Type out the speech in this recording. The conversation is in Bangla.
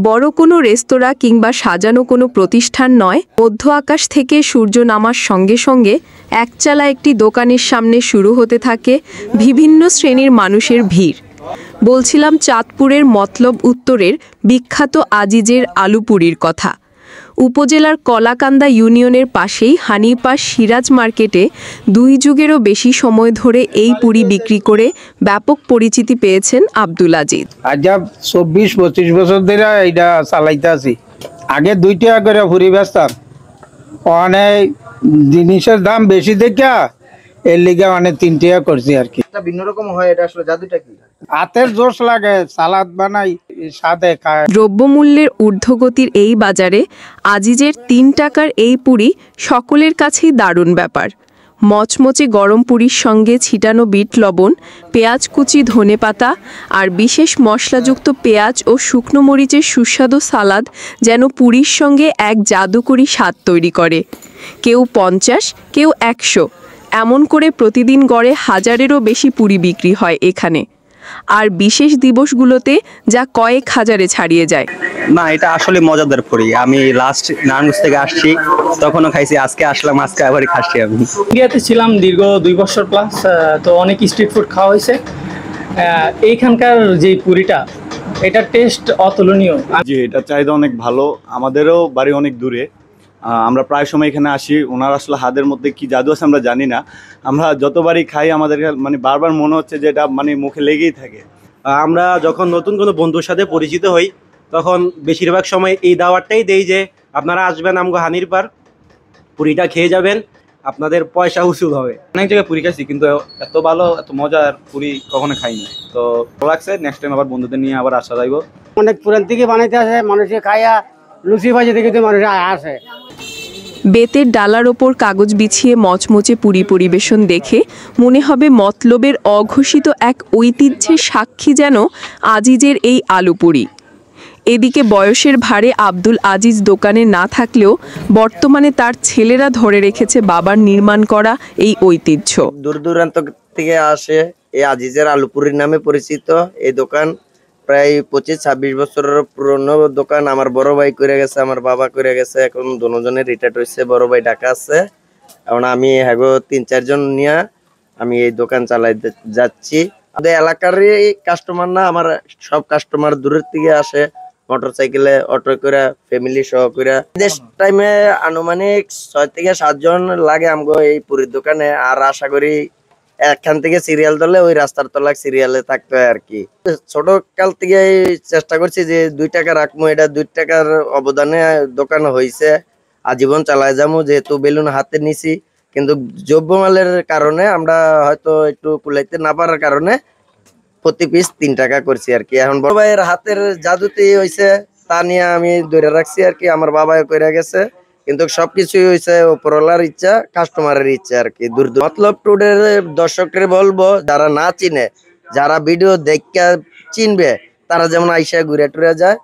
বড় কোনো রেস্তোরাঁ কিংবা সাজানো কোনো প্রতিষ্ঠান নয়, মধ্য আকাশ থেকে সূর্য নামার সঙ্গে সঙ্গে একচালা একটি দোকানের সামনে শুরু হতে থাকে বিভিন্ন শ্রেণীর মানুষের ভিড়। বলছিলাম চাঁদপুরের মতলব উত্তরের বিখ্যাত আজিজের আলুপুরির কথা। উপজেলার কলাকান্দা ইউনিয়নের পাশেই হানিপাস সিরাজ মার্কেটে 2 যুগেরও বেশি সময় ধরে এই পুরি বিক্রি করে ব্যাপক পরিচিতি পেয়েছেন আব্দুল আজিজ। আজ 24-25 বছর ধরে এটা চালাইতে আছি। আগে 2 টাকা করে পুরি বেচতাম, অনেক জিনিসের দাম বেশি দেখা এর লিগে মানে 3 টাকা করছি আর কি। এটা ভিন্ন রকম হয়, এটা আসলে জাদুটা কি? হাতের জোশ লাগে, সালাদ বানাই সাথে খায়। দ্রব্যমূল্যের ঊর্ধ্বগতির এই বাজারে আজিজের 3 টাকার এই পুরি সকলের কাছেই দারুণ ব্যাপার। মচমচে গরম পুরির সঙ্গে ছিটানো বিট লবণ, পেঁয়াজ কুচি, ধনেপাতা আর বিশেষ মশলাযুক্ত পেঁয়াজ ও শুকনো মরিচের সুস্বাদু সালাদ যেন পুরির সঙ্গে এক জাদুকরি স্বাদ তৈরি করে। কেউ 50, কেউ 100, এমন করে প্রতিদিন গড়ে 1000-এরও বেশি পুরি বিক্রি হয় এখানে। আর বিশেষ দিবসগুলোতে যা কয়েক হাজারে ছাড়িয়ে যায়। না, এটা আসলে মজাদার পুরি। আমি লাস্ট নারায়ণগঞ্জ থেকে আসছি, তখনও খাইছি, আজকে আসলাম, আজকে আবার খাচ্ছি। আমি ইন্ডিয়াতে ছিলাম দীর্ঘ 2 বছর প্লাস, তো অনেক স্ট্রিট ফুড খাওয়া হয়েছে। এইখানকার যে পুরিটা, এটার টেস্ট অতুলনীয়। জি, এটা চাহিদা অনেক ভালো। আমাদেরও বাড়ি অনেক দূরে, আমরা প্রায় সময় এখানে আসি। ওনার আসলে হাতের মধ্যে কি জাদু আছে আমরা জানি না। আমরা যতবারই খাই আমাদের মানে বারবার মনে হচ্ছে যে এটা মানে মুখে লেগেই থাকে। আমরা যখন নতুন কোনো বন্ধুর সাথে পরিচিত হই, তখন বেশিরভাগ সময় এই দাওয়াতটাই দেই যে আপনারা আসবেন আমগো হানির পার, পুরিটা খেয়ে যাবেন, আপনাদের পয়সা উসুল হবে। অনেক জায়গায় পুরি খাইছি, কিন্তু এত ভালো এত মজার পুরি কখনো খাইনি। তো ভালো লাগছে, নেক্সট টাইম আবার বন্ধুদের নিয়ে আবার আসা যাইব। অনেক পুরান থেকে বানাইতে আসে, মানুষে খাইয়া লুচি ভাজি দেখে তো মানুষ আসে। বেতের ডালার ওপর কাগজ বিছিয়ে মচমচে পুরি পরিবেশন দেখে মনে হবে মতলবের অঘোষিত এক ঐতিহ্যের সাক্ষী যেন আজিজের এই আলুপুরি। এদিকে বয়সের ভারে আব্দুল আজিজ দোকানে না থাকলেও বর্তমানে তার ছেলেরা ধরে রেখেছে বাবার নির্মাণ করা এই ঐতিহ্য। দূর দূরান্ত থেকে আসে এই আজিজের আলুপুরির নামে পরিচিত এই দোকান। প্রায় 25-26 বছরের পুরনো দোকান। আমার বড় ভাই করে গেছে, আমার বাবা করে গেছে, এখন দুজনের রিটায়ার্ড হয়েছে। বড় ভাই ঢাকা আছে, এখন আমি হ্যাগো 3-4 জন নিয়ে আমি এই দোকান চালাই যাচ্ছি। আমাদের এলাকারই কাস্টমার না, আমার সব কাস্টমার দূরের থেকে আসে, মোটরসাইকেলে, অটো করে, ফ্যামিলি সহ করে। দেশ টাইমে আনুমানিক 6 থেকে 7 জন লাগে আমগো এই পুরীর দোকানে। আর আশা করি এখান থেকে সিরিয়াল ধরলে ওই রাস্তার তলা সিরিয়ালে থাকতে হয় আর কি। ছোট কাল থেকে চেষ্টা করছি যে 2 টাকা রাখবো, এটা 2 টাকার অবদানে দোকান হয়েছে। আজীবন চালায় যাবো, যেহেতু বেলুন হাতে নিছি। কিন্তু দ্রব্যমালের কারণে আমরা হয়তো একটু কুলাইতে না পারার কারণে প্রতি পিস 3 টাকা করছি আর কি। এখন বড় ভাইয়ের হাতের জাদুতেই হয়েছে, তা নিয়ে আমি ধরে রাখছি আর কি। আমার বাবাও কইরা গেছে, কিন্তু সবকিছুই হয়েছে উপরওয়ালার ইচ্ছা, কাস্টমারের ইচ্ছা আর কি। মতলব টুডের দর্শকদের বলবো, যারা না চিনে, যারা ভিডিও দেখে চিনবে, তারা যেমন আইসা ঘুরে টুরে যায়।